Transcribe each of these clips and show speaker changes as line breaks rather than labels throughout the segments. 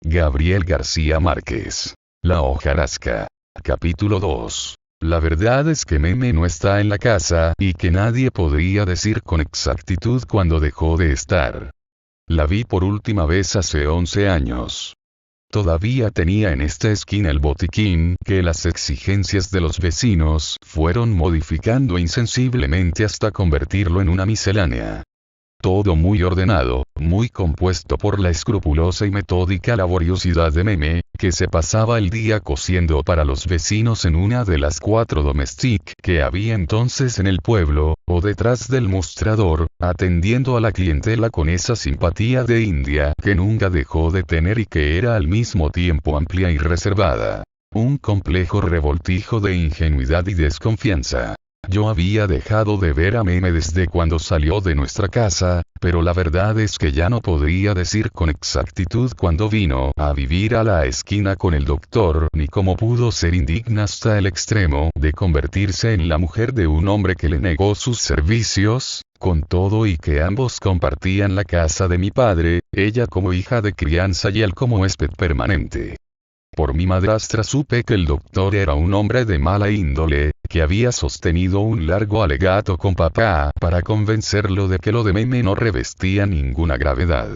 Gabriel García Márquez. La hojarasca. Capítulo 2. La verdad es que Meme no está en la casa, y que nadie podría decir con exactitud cuándo dejó de estar. La vi por última vez hace 11 años. Todavía tenía en esta esquina el botiquín que las exigencias de los vecinos fueron modificando insensiblemente hasta convertirlo en una miscelánea. Todo muy ordenado, muy compuesto por la escrupulosa y metódica laboriosidad de Meme, que se pasaba el día cosiendo para los vecinos en una de las 4 domestic que había entonces en el pueblo, o detrás del mostrador, atendiendo a la clientela con esa simpatía de India que nunca dejó de tener y que era al mismo tiempo amplia y reservada. Un complejo revoltijo de ingenuidad y desconfianza. Yo había dejado de ver a Meme desde cuando salió de nuestra casa, pero la verdad es que ya no podría decir con exactitud cuándo vino a vivir a la esquina con el doctor, ni cómo pudo ser indigna hasta el extremo de convertirse en la mujer de un hombre que le negó sus servicios, con todo y que ambos compartían la casa de mi padre, ella como hija de crianza y él como huésped permanente. Por mi madrastra supe que el doctor era un hombre de mala índole, que había sostenido un largo alegato con papá para convencerlo de que lo de Meme no revestía ninguna gravedad.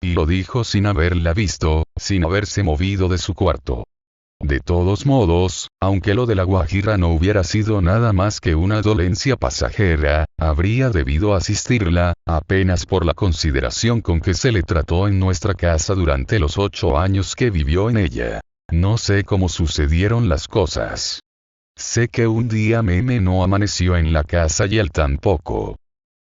Y lo dijo sin haberla visto, sin haberse movido de su cuarto. De todos modos, aunque lo de la Guajira no hubiera sido nada más que una dolencia pasajera, habría debido asistirla, apenas por la consideración con que se le trató en nuestra casa durante los 8 años que vivió en ella. No sé cómo sucedieron las cosas. Sé que un día Meme no amaneció en la casa y él tampoco.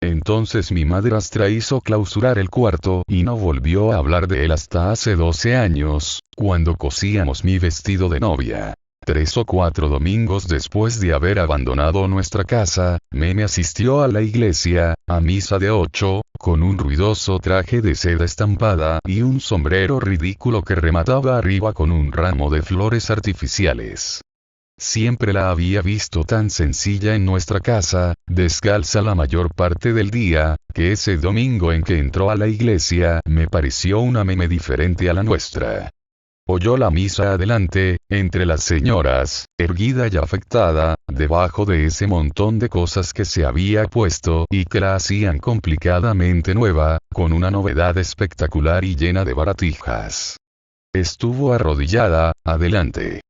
Entonces mi madrastra hizo clausurar el cuarto y no volvió a hablar de él hasta hace 12 años, cuando cosíamos mi vestido de novia. 3 o 4 domingos después de haber abandonado nuestra casa, Meme asistió a la iglesia, a misa de 8, con un ruidoso traje de seda estampada y un sombrero ridículo que remataba arriba con un ramo de flores artificiales. Siempre la había visto tan sencilla en nuestra casa, descalza la mayor parte del día, que ese domingo en que entró a la iglesia me pareció una Meme diferente a la nuestra. Oyó la misa adelante, entre las señoras, erguida y afectada, debajo de ese montón de cosas que se había puesto y que la hacían complicadamente nueva, con una novedad espectacular y llena de baratijas. Estuvo arrodillada, adelante.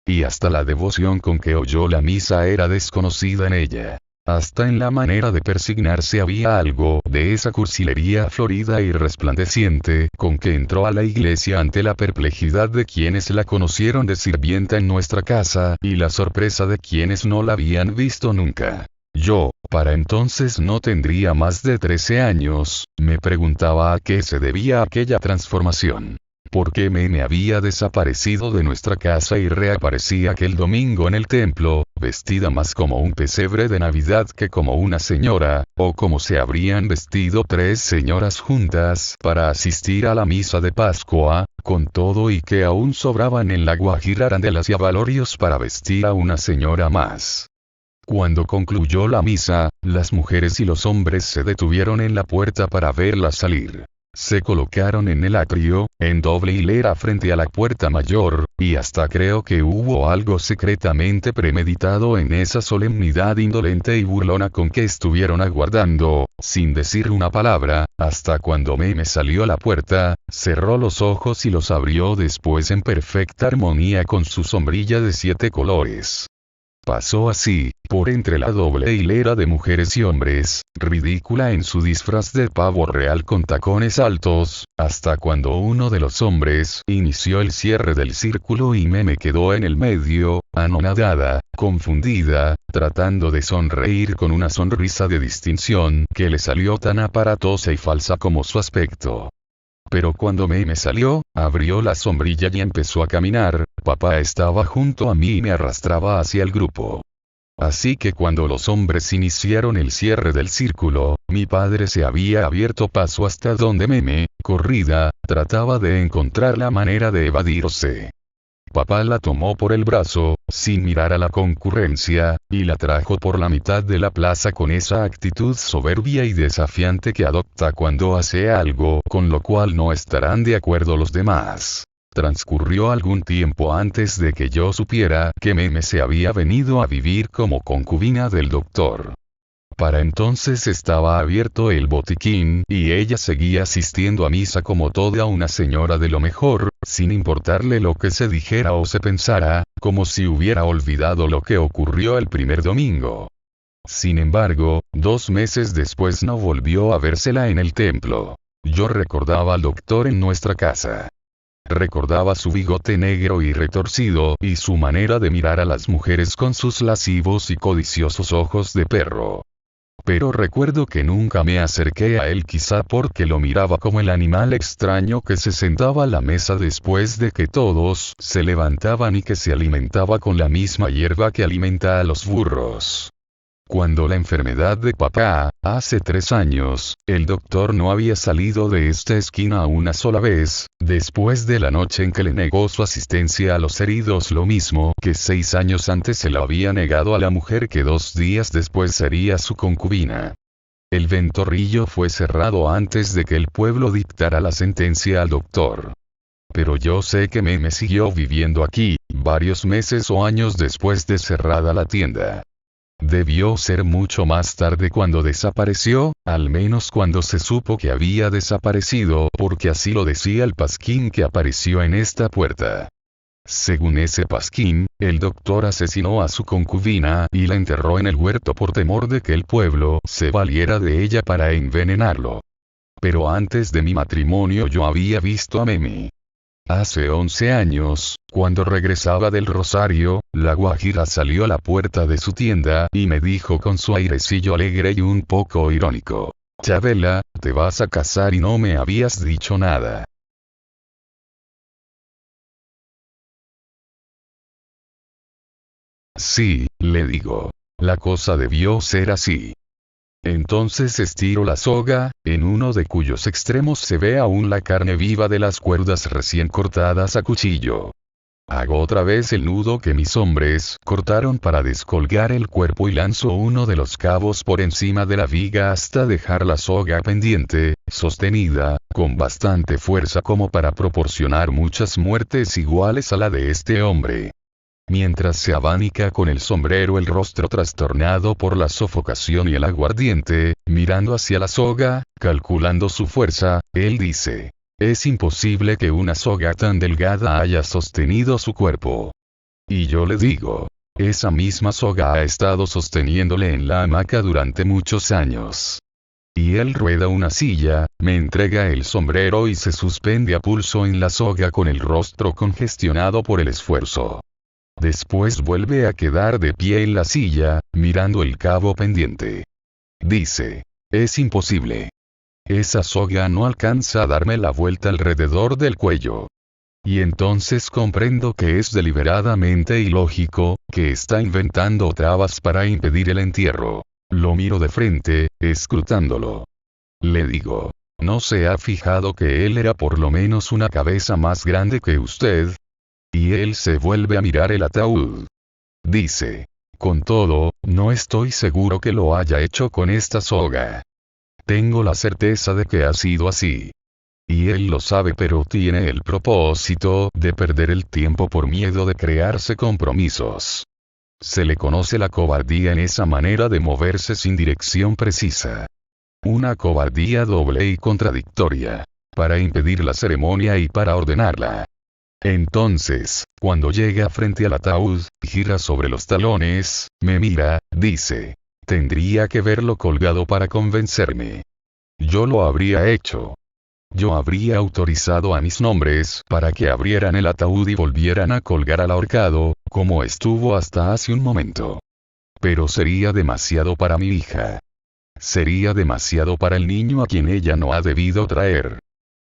Y hasta la devoción con que oyó la misa era desconocida en ella. Hasta en la manera de persignarse había algo de esa cursilería florida y resplandeciente con que entró a la iglesia ante la perplejidad de quienes la conocieron de sirvienta en nuestra casa y la sorpresa de quienes no la habían visto nunca. Yo, para entonces no tendría más de 13 años, me preguntaba a qué se debía aquella transformación. ¿Por qué Meme había desaparecido de nuestra casa y reaparecía aquel domingo en el templo, vestida más como un pesebre de Navidad que como una señora, o como se habrían vestido 3 señoras juntas para asistir a la misa de Pascua, con todo y que aún sobraban en la Guajira arandelas y abalorios para vestir a una señora más? Cuando concluyó la misa, las mujeres y los hombres se detuvieron en la puerta para verla salir. Se colocaron en el atrio, en doble hilera frente a la puerta mayor, y hasta creo que hubo algo secretamente premeditado en esa solemnidad indolente y burlona con que estuvieron aguardando, sin decir una palabra, hasta cuando Meme salió a la puerta, cerró los ojos y los abrió después en perfecta armonía con su sombrilla de 7 colores. Pasó así, por entre la doble hilera de mujeres y hombres, ridícula en su disfraz de pavo real con tacones altos, hasta cuando uno de los hombres inició el cierre del círculo y Meme quedó en el medio, anonadada, confundida, tratando de sonreír con una sonrisa de distinción que le salió tan aparatosa y falsa como su aspecto. Pero cuando Meme salió, abrió la sombrilla y empezó a caminar, papá estaba junto a mí y me arrastraba hacia el grupo. Así que cuando los hombres iniciaron el cierre del círculo, mi padre se había abierto paso hasta donde Meme, corrida, trataba de encontrar la manera de evadirse. Papá la tomó por el brazo, sin mirar a la concurrencia, y la trajo por la mitad de la plaza con esa actitud soberbia y desafiante que adopta cuando hace algo con lo cual no estarán de acuerdo los demás. Transcurrió algún tiempo antes de que yo supiera que Meme se había venido a vivir como concubina del doctor. Para entonces estaba abierto el botiquín, y ella seguía asistiendo a misa como toda una señora de lo mejor, sin importarle lo que se dijera o se pensara, como si hubiera olvidado lo que ocurrió el primer domingo. Sin embargo, 2 meses después no volvió a vérsela en el templo. Yo recordaba al doctor en nuestra casa. Recordaba su bigote negro y retorcido, y su manera de mirar a las mujeres con sus lascivos y codiciosos ojos de perro. Pero recuerdo que nunca me acerqué a él, quizá porque lo miraba como el animal extraño que se sentaba a la mesa después de que todos se levantaban y que se alimentaba con la misma hierba que alimenta a los burros. Cuando la enfermedad de papá, hace 3 años, el doctor no había salido de esta esquina una sola vez, después de la noche en que le negó su asistencia a los heridos, lo mismo que 6 años antes se lo había negado a la mujer que 2 días después sería su concubina. El ventorrillo fue cerrado antes de que el pueblo dictara la sentencia al doctor. Pero yo sé que Meme siguió viviendo aquí, varios meses o años después de cerrada la tienda. Debió ser mucho más tarde cuando desapareció, al menos cuando se supo que había desaparecido, porque así lo decía el pasquín que apareció en esta puerta. Según ese pasquín, el doctor asesinó a su concubina y la enterró en el huerto por temor de que el pueblo se valiera de ella para envenenarlo. Pero antes de mi matrimonio yo había visto a Meme. Hace 11 años, cuando regresaba del Rosario, la guajira salió a la puerta de su tienda y me dijo con su airecillo alegre y un poco irónico: «Chabela, te vas a casar y no me habías dicho nada». Sí, le digo. La cosa debió ser así. Entonces estiro la soga, en uno de cuyos extremos se ve aún la carne viva de las cuerdas recién cortadas a cuchillo. Hago otra vez el nudo que mis hombres cortaron para descolgar el cuerpo y lanzo uno de los cabos por encima de la viga hasta dejar la soga pendiente, sostenida, con bastante fuerza como para proporcionar muchas muertes iguales a la de este hombre. Mientras se abanica con el sombrero, el rostro trastornado por la sofocación y el aguardiente, mirando hacia la soga, calculando su fuerza, él dice: «Es imposible que una soga tan delgada haya sostenido su cuerpo». Y yo le digo: «Esa misma soga ha estado sosteniéndole en la hamaca durante muchos años». Y él rueda una silla, me entrega el sombrero y se suspende a pulso en la soga con el rostro congestionado por el esfuerzo. Después vuelve a quedar de pie en la silla, mirando el cabo pendiente. Dice: «Es imposible. Esa soga no alcanza a darme la vuelta alrededor del cuello». Y entonces comprendo que es deliberadamente ilógico, que está inventando trabas para impedir el entierro. Lo miro de frente, escrutándolo. Le digo: «¿No se ha fijado que él era por lo menos una cabeza más grande que usted?». Y él se vuelve a mirar el ataúd. Dice: «Con todo, no estoy seguro que lo haya hecho con esta soga. Tengo la certeza de que ha sido así. Y él lo sabe, pero tiene el propósito de perder el tiempo por miedo de crearse compromisos. Se le conoce la cobardía en esa manera de moverse sin dirección precisa. Una cobardía doble y contradictoria. Para impedir la ceremonia y para ordenarla. Entonces, cuando llega frente al ataúd, gira sobre los talones, me mira, dice: «Tendría que verlo colgado para convencerme. Yo lo habría hecho. Yo habría autorizado a mis hombres para que abrieran el ataúd y volvieran a colgar al ahorcado, como estuvo hasta hace un momento. Pero sería demasiado para mi hija. Sería demasiado para el niño a quien ella no ha debido traer.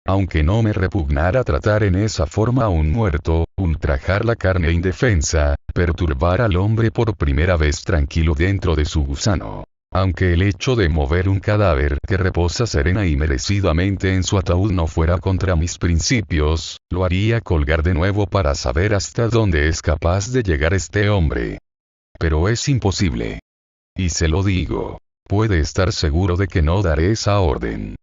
Aunque no me repugnara tratar en esa forma a un muerto, ultrajar la carne indefensa, perturbar al hombre por primera vez tranquilo dentro de su gusano. Aunque el hecho de mover un cadáver que reposa serena y merecidamente en su ataúd no fuera contra mis principios, lo haría colgar de nuevo para saber hasta dónde es capaz de llegar este hombre. Pero es imposible. Y se lo digo. Puede estar seguro de que no daré esa orden.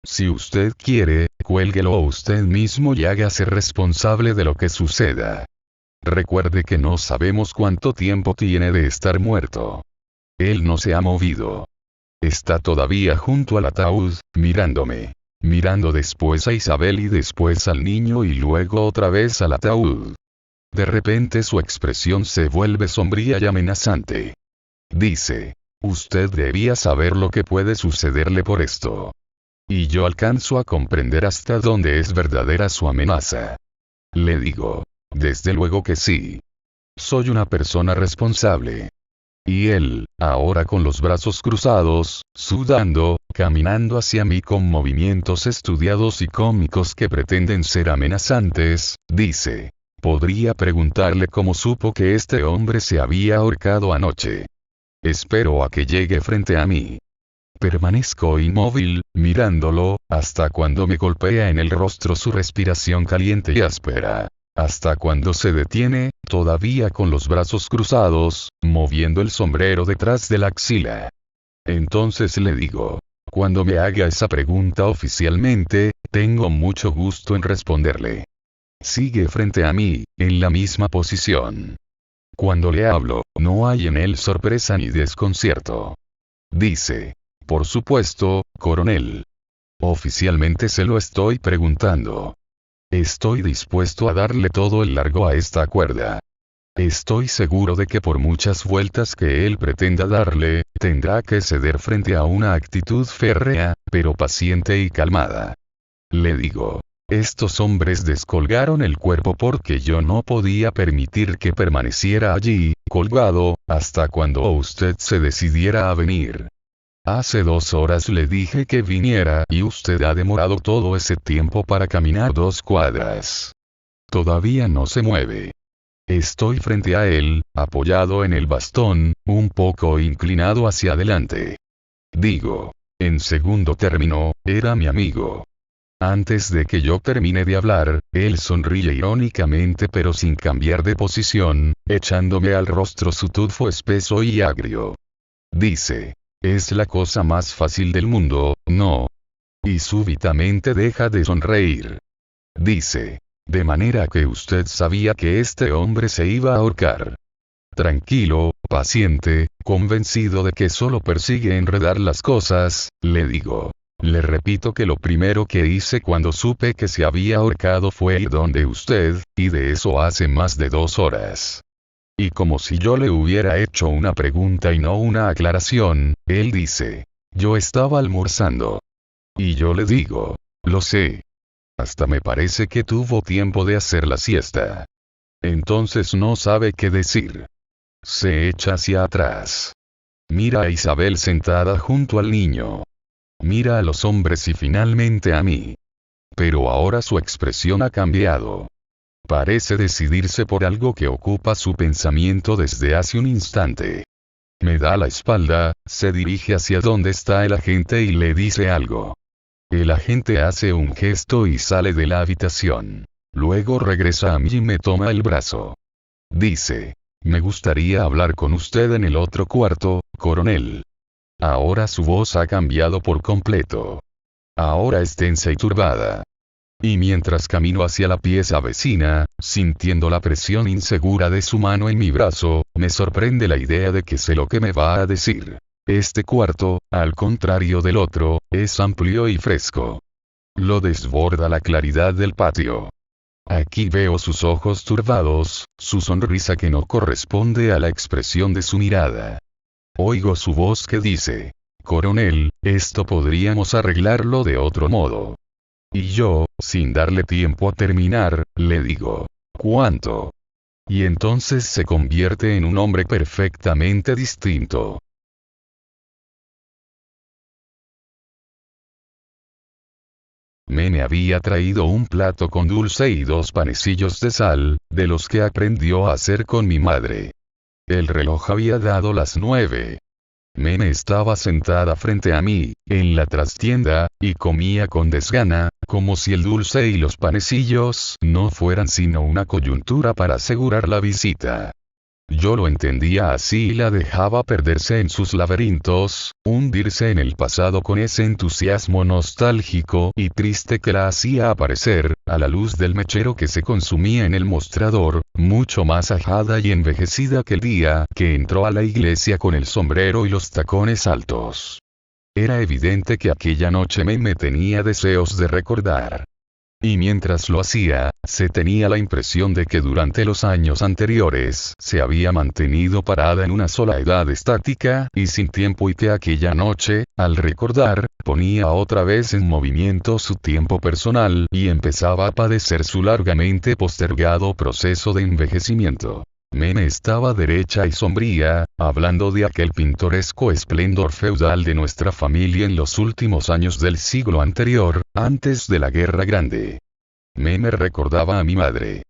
Si usted quiere, cuélguelo usted mismo y hágase responsable de lo que suceda. Recuerde que no sabemos cuánto tiempo tiene de estar muerto. Él no se ha movido. Está todavía junto al ataúd, mirándome. Mirando después a Isabel y después al niño y luego otra vez al ataúd. De repente su expresión se vuelve sombría y amenazante. Dice: usted debía saber lo que puede sucederle por esto. Y yo alcanzo a comprender hasta dónde es verdadera su amenaza. Le digo: desde luego que sí. Soy una persona responsable. Y él, ahora con los brazos cruzados, sudando, caminando hacia mí con movimientos estudiados y cómicos que pretenden ser amenazantes, dice: podría preguntarle cómo supo que este hombre se había ahorcado anoche. Espero a que llegue frente a mí. Permanezco inmóvil, mirándolo, hasta cuando me golpea en el rostro su respiración caliente y áspera. Hasta cuando se detiene, todavía con los brazos cruzados, moviendo el sombrero detrás de la axila. Entonces le digo: cuando me haga esa pregunta oficialmente, tengo mucho gusto en responderle. Sigue frente a mí, en la misma posición. Cuando le hablo, no hay en él sorpresa ni desconcierto. Dice: por supuesto, coronel. Oficialmente se lo estoy preguntando. Estoy dispuesto a darle todo el largo a esta cuerda. Estoy seguro de que por muchas vueltas que él pretenda darle, tendrá que ceder frente a una actitud férrea, pero paciente y calmada. Le digo: estos hombres descolgaron el cuerpo porque yo no podía permitir que permaneciera allí, colgado, hasta cuando usted se decidiera a venir. Hace 2 horas le dije que viniera y usted ha demorado todo ese tiempo para caminar 2 cuadras. Todavía no se mueve. Estoy frente a él, apoyado en el bastón, un poco inclinado hacia adelante. Digo: en segundo término, era mi amigo. Antes de que yo termine de hablar, él sonríe irónicamente pero sin cambiar de posición, echándome al rostro su tufo espeso y agrio. Dice: es la cosa más fácil del mundo, ¿no? Y súbitamente deja de sonreír. Dice: de manera que usted sabía que este hombre se iba a ahorcar. Tranquilo, paciente, convencido de que solo persigue enredar las cosas, le digo. Le repito que lo primero que hice cuando supe que se había ahorcado fue ir donde usted, y de eso hace más de 2 horas. Y como si yo le hubiera hecho una pregunta y no una aclaración, él dice: yo estaba almorzando. Y yo le digo: lo sé. Hasta me parece que tuvo tiempo de hacer la siesta. Entonces no sabe qué decir. Se echa hacia atrás. Mira a Isabel sentada junto al niño. Mira a los hombres y finalmente a mí. Pero ahora su expresión ha cambiado. Parece decidirse por algo que ocupa su pensamiento desde hace un instante. Me da la espalda, se dirige hacia donde está el agente y le dice algo. El agente hace un gesto y sale de la habitación. Luego regresa a mí y me toma el brazo. Dice: me gustaría hablar con usted en el otro cuarto, coronel. Ahora su voz ha cambiado por completo. Ahora es tensa y turbada. Y mientras camino hacia la pieza vecina, sintiendo la presión insegura de su mano en mi brazo, me sorprende la idea de que sé lo que me va a decir. Este cuarto, al contrario del otro, es amplio y fresco. Lo desborda la claridad del patio. Aquí veo sus ojos turbados, su sonrisa que no corresponde a la expresión de su mirada. Oigo su voz que dice: coronel, esto podríamos arreglarlo de otro modo. Y yo, sin darle tiempo a terminar, le digo: ¿cuánto? Y entonces se convierte en un hombre perfectamente distinto. Me había traído un plato con dulce y 2 panecillos de sal, de los que aprendió a hacer con mi madre. El reloj había dado las 9. Meme estaba sentada frente a mí, en la trastienda, y comía con desgana, como si el dulce y los panecillos no fueran sino una coyuntura para asegurar la visita. Yo lo entendía así y la dejaba perderse en sus laberintos, hundirse en el pasado con ese entusiasmo nostálgico y triste que la hacía aparecer, a la luz del mechero que se consumía en el mostrador, mucho más ajada y envejecida que el día que entró a la iglesia con el sombrero y los tacones altos. Era evidente que aquella noche me tenía deseos de recordar. Y mientras lo hacía, se tenía la impresión de que durante los años anteriores se había mantenido parada en una sola edad estática y sin tiempo, y que aquella noche, al recordar, ponía otra vez en movimiento su tiempo personal y empezaba a padecer su largamente postergado proceso de envejecimiento. Meme estaba derecha y sombría, hablando de aquel pintoresco esplendor feudal de nuestra familia en los últimos años del siglo anterior, antes de la Guerra Grande. Meme recordaba a mi madre.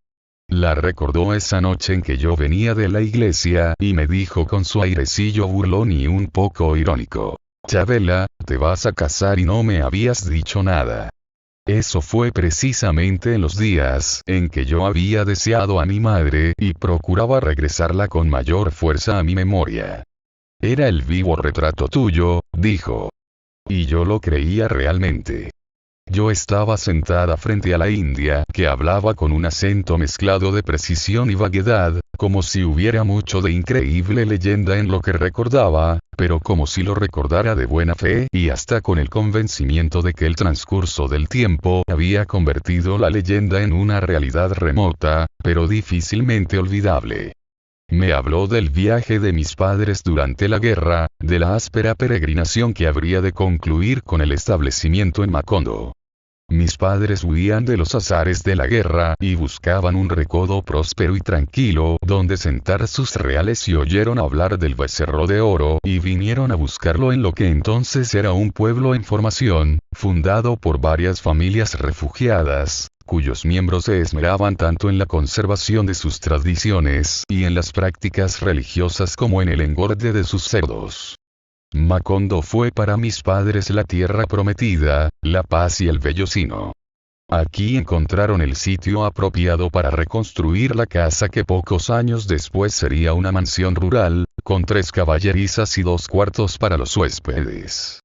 La recordó esa noche en que yo venía de la iglesia y me dijo con su airecillo burlón y un poco irónico: Chabela, te vas a casar y no me habías dicho nada. Eso fue precisamente en los días en que yo había deseado a mi madre y procuraba regresarla con mayor fuerza a mi memoria. Era el vivo retrato tuyo, dijo. Y yo lo creía realmente. Yo estaba sentada frente a la india, que hablaba con un acento mezclado de precisión y vaguedad, como si hubiera mucho de increíble leyenda en lo que recordaba, pero como si lo recordara de buena fe y hasta con el convencimiento de que el transcurso del tiempo había convertido la leyenda en una realidad remota, pero difícilmente olvidable. Me habló del viaje de mis padres durante la guerra, de la áspera peregrinación que habría de concluir con el establecimiento en Macondo. Mis padres huían de los azares de la guerra y buscaban un recodo próspero y tranquilo donde sentar sus reales, y oyeron hablar del Becerro de Oro y vinieron a buscarlo en lo que entonces era un pueblo en formación, fundado por varias familias refugiadas, cuyos miembros se esmeraban tanto en la conservación de sus tradiciones y en las prácticas religiosas como en el engorde de sus cerdos. Macondo fue para mis padres la tierra prometida, la paz y el vellocino. Aquí encontraron el sitio apropiado para reconstruir la casa que pocos años después sería una mansión rural, con 3 caballerizas y 2 cuartos para los huéspedes.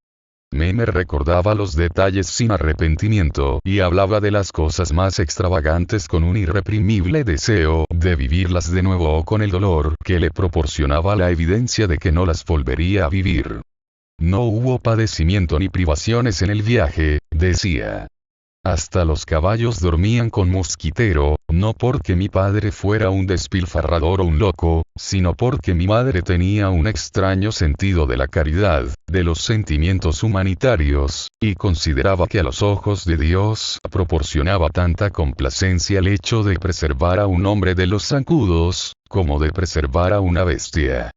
Meme recordaba los detalles sin arrepentimiento y hablaba de las cosas más extravagantes con un irreprimible deseo de vivirlas de nuevo, o con el dolor que le proporcionaba la evidencia de que no las volvería a vivir. No hubo padecimiento ni privaciones en el viaje, decía. Hasta los caballos dormían con mosquitero, no porque mi padre fuera un despilfarrador o un loco, sino porque mi madre tenía un extraño sentido de la caridad, de los sentimientos humanitarios, y consideraba que a los ojos de Dios proporcionaba tanta complacencia el hecho de preservar a un hombre de los zancudos, como de preservar a una bestia.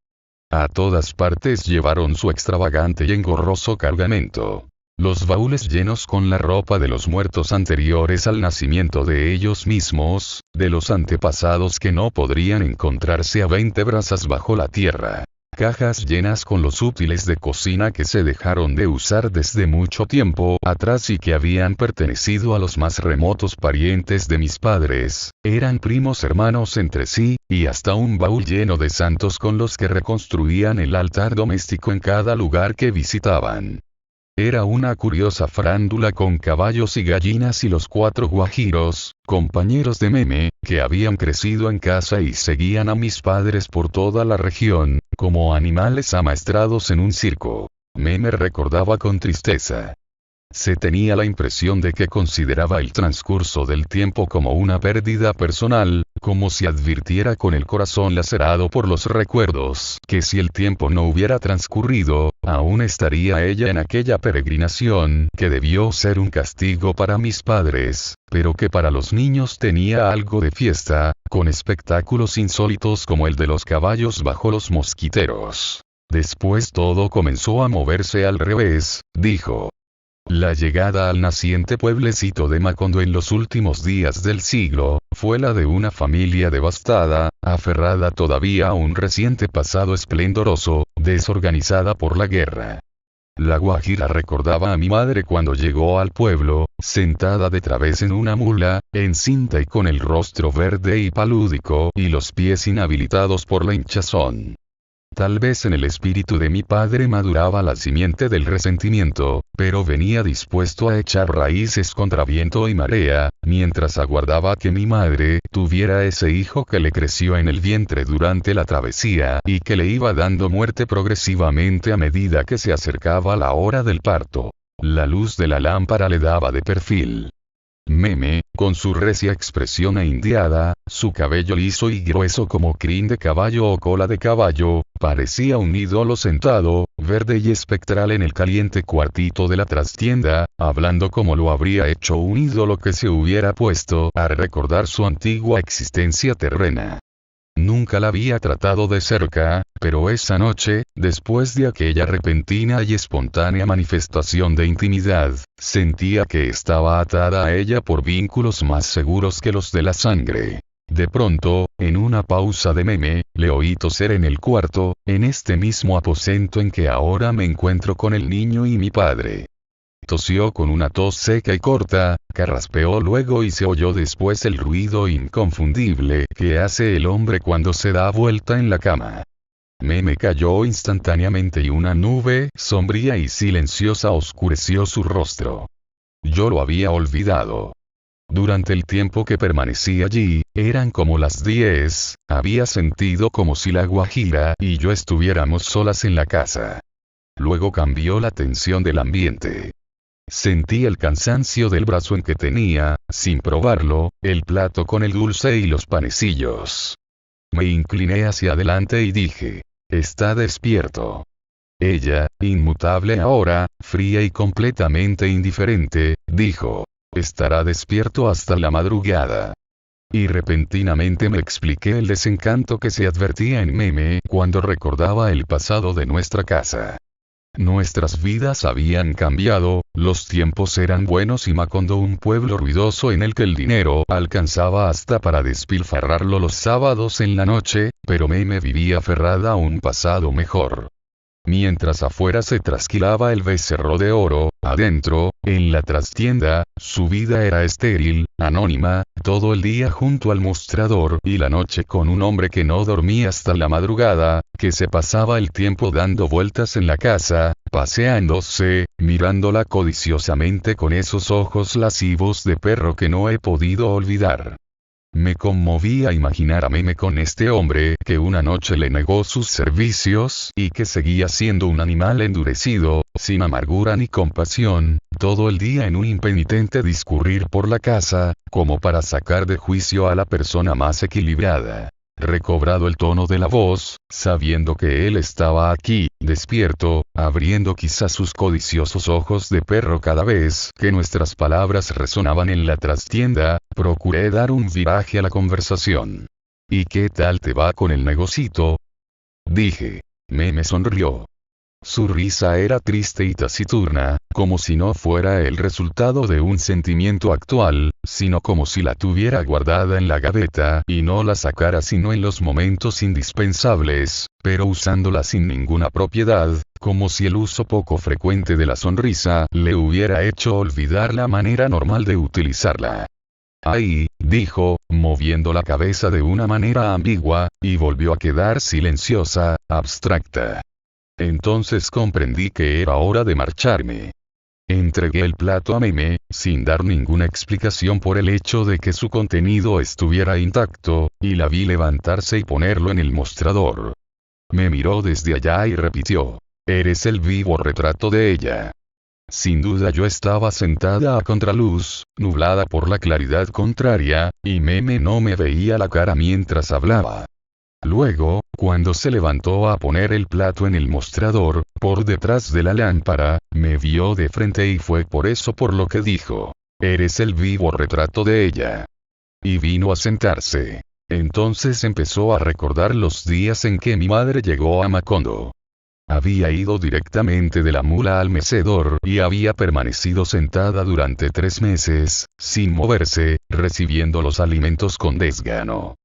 A todas partes llevaron su extravagante y engorroso cargamento. Los baúles llenos con la ropa de los muertos anteriores al nacimiento de ellos mismos, de los antepasados que no podrían encontrarse a 20 brazas bajo la tierra. Cajas llenas con los útiles de cocina que se dejaron de usar desde mucho tiempo atrás y que habían pertenecido a los más remotos parientes de mis padres, eran primos hermanos entre sí, y hasta un baúl lleno de santos con los que reconstruían el altar doméstico en cada lugar que visitaban. Era una curiosa farándula con caballos y gallinas y los 4 guajiros, compañeros de Meme, que habían crecido en casa y seguían a mis padres por toda la región, como animales amaestrados en un circo. Meme recordaba con tristeza. Se tenía la impresión de que consideraba el transcurso del tiempo como una pérdida personal, como si advirtiera con el corazón lacerado por los recuerdos que si el tiempo no hubiera transcurrido, aún estaría ella en aquella peregrinación que debió ser un castigo para mis padres, pero que para los niños tenía algo de fiesta, con espectáculos insólitos como el de los caballos bajo los mosquiteros. Después todo comenzó a moverse al revés, dijo. La llegada al naciente pueblecito de Macondo en los últimos días del siglo, fue la de una familia devastada, aferrada todavía a un reciente pasado esplendoroso, desorganizada por la guerra. La guajira recordaba a mi madre cuando llegó al pueblo, sentada de través en una mula, encinta y con el rostro verde y palúdico y los pies inhabilitados por la hinchazón. Tal vez en el espíritu de mi padre maduraba la simiente del resentimiento, pero venía dispuesto a echar raíces contra viento y marea, mientras aguardaba que mi madre tuviera ese hijo que le creció en el vientre durante la travesía y que le iba dando muerte progresivamente a medida que se acercaba la hora del parto. La luz de la lámpara le daba de perfil. Meme, con su recia expresión indiada, su cabello liso y grueso como crin de caballo o cola de caballo, parecía un ídolo sentado, verde y espectral en el caliente cuartito de la trastienda, hablando como lo habría hecho un ídolo que se hubiera puesto a recordar su antigua existencia terrena. Nunca la había tratado de cerca, pero esa noche, después de aquella repentina y espontánea manifestación de intimidad, sentía que estaba atada a ella por vínculos más seguros que los de la sangre. De pronto, en una pausa de meme, le oí toser en el cuarto, en este mismo aposento en que ahora me encuentro con el niño y mi padre. Tosió con una tos seca y corta, carraspeó luego y se oyó después el ruido inconfundible que hace el hombre cuando se da vuelta en la cama. Meme cayó instantáneamente y una nube sombría y silenciosa oscureció su rostro. Yo lo había olvidado. Durante el tiempo que permanecí allí, eran como las 10, había sentido como si la guajira y yo estuviéramos solas en la casa. Luego cambió la tensión del ambiente. Sentí el cansancio del brazo en que tenía, sin probarlo, el plato con el dulce y los panecillos. Me incliné hacia adelante y dije, «Está despierto». Ella, inmutable ahora, fría y completamente indiferente, dijo, «Estará despierto hasta la madrugada». Y repentinamente me expliqué el desencanto que se advertía en Meme cuando recordaba el pasado de nuestra casa. Nuestras vidas habían cambiado, los tiempos eran buenos y Macondo un pueblo ruidoso en el que el dinero alcanzaba hasta para despilfarrarlo los sábados en la noche, pero Meme vivía aferrada a un pasado mejor. Mientras afuera se trasquilaba el becerro de oro, adentro, en la trastienda, su vida era estéril, anónima, todo el día junto al mostrador y la noche con un hombre que no dormía hasta la madrugada, que se pasaba el tiempo dando vueltas en la casa, paseándose, mirándola codiciosamente con esos ojos lascivos de perro que no he podido olvidar. Me conmovía imaginar a Meme con este hombre que una noche le negó sus servicios y que seguía siendo un animal endurecido, sin amargura ni compasión, todo el día en un impenitente discurrir por la casa, como para sacar de juicio a la persona más equilibrada. Recobrado el tono de la voz, sabiendo que él estaba aquí, despierto, abriendo quizás sus codiciosos ojos de perro cada vez que nuestras palabras resonaban en la trastienda, procuré dar un viraje a la conversación. ¿Y qué tal te va con el negocito?, dije. Meme sonrió. Su risa era triste y taciturna, como si no fuera el resultado de un sentimiento actual, sino como si la tuviera guardada en la gaveta y no la sacara sino en los momentos indispensables, pero usándola sin ninguna propiedad, como si el uso poco frecuente de la sonrisa le hubiera hecho olvidar la manera normal de utilizarla. «Ay», dijo, moviendo la cabeza de una manera ambigua, y volvió a quedar silenciosa, abstracta. Entonces comprendí que era hora de marcharme. Entregué el plato a Meme, sin dar ninguna explicación por el hecho de que su contenido estuviera intacto, y la vi levantarse y ponerlo en el mostrador. Me miró desde allá y repitió, «Eres el vivo retrato de ella». Sin duda yo estaba sentada a contraluz, nublada por la claridad contraria, y Meme no me veía la cara mientras hablaba. Luego, cuando se levantó a poner el plato en el mostrador, por detrás de la lámpara, me vio de frente y fue por eso por lo que dijo, «Eres el vivo retrato de ella». Y vino a sentarse. Entonces empezó a recordar los días en que mi madre llegó a Macondo. Había ido directamente de la mula al mecedor y había permanecido sentada durante 3 meses, sin moverse, recibiendo los alimentos con desgano.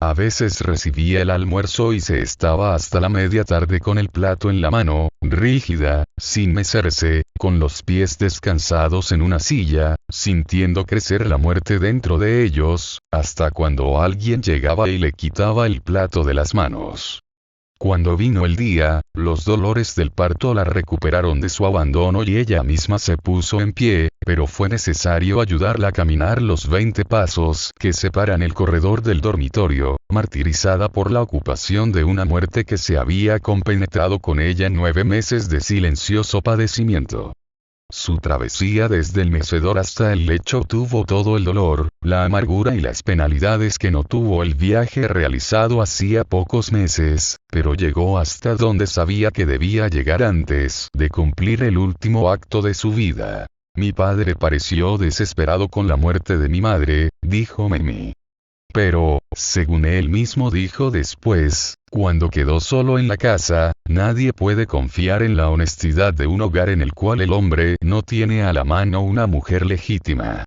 A veces recibía el almuerzo y se estaba hasta la media tarde con el plato en la mano, rígida, sin mecerse, con los pies descansados en una silla, sintiendo crecer la muerte dentro de ellos, hasta cuando alguien llegaba y le quitaba el plato de las manos. Cuando vino el día, los dolores del parto la recuperaron de su abandono y ella misma se puso en pie, pero fue necesario ayudarla a caminar los 20 pasos que separan el corredor del dormitorio, martirizada por la ocupación de una muerte que se había compenetrado con ella en 9 meses de silencioso padecimiento. Su travesía desde el mecedor hasta el lecho tuvo todo el dolor, la amargura y las penalidades que no tuvo el viaje realizado hacía pocos meses, pero llegó hasta donde sabía que debía llegar antes de cumplir el último acto de su vida. Mi padre pareció desesperado con la muerte de mi madre, dijo Memi. Pero, según él mismo dijo después, cuando quedó solo en la casa, nadie puede confiar en la honestidad de un hogar en el cual el hombre no tiene a la mano una mujer legítima.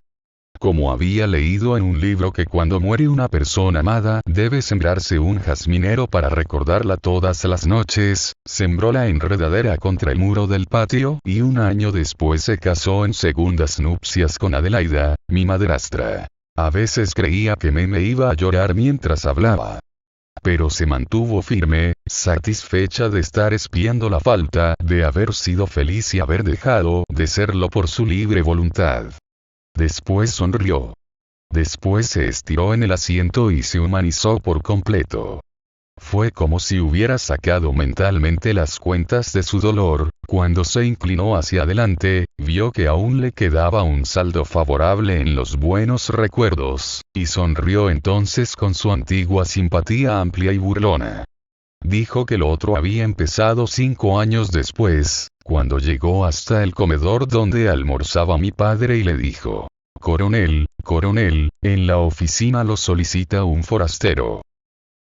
Como había leído en un libro que cuando muere una persona amada debe sembrarse un jazminero para recordarla todas las noches, sembró la enredadera contra el muro del patio y un año después se casó en segundas nupcias con Adelaida, mi madrastra. A veces creía que Meme iba a llorar mientras hablaba. Pero se mantuvo firme, satisfecha de estar espiando la falta de haber sido feliz y haber dejado de serlo por su libre voluntad. Después sonrió. Después se estiró en el asiento y se humanizó por completo. Fue como si hubiera sacado mentalmente las cuentas de su dolor. Cuando se inclinó hacia adelante, vio que aún le quedaba un saldo favorable en los buenos recuerdos, y sonrió entonces con su antigua simpatía amplia y burlona. Dijo que lo otro había empezado 5 años después, cuando llegó hasta el comedor donde almorzaba mi padre y le dijo: Coronel, coronel, en la oficina lo solicita un forastero.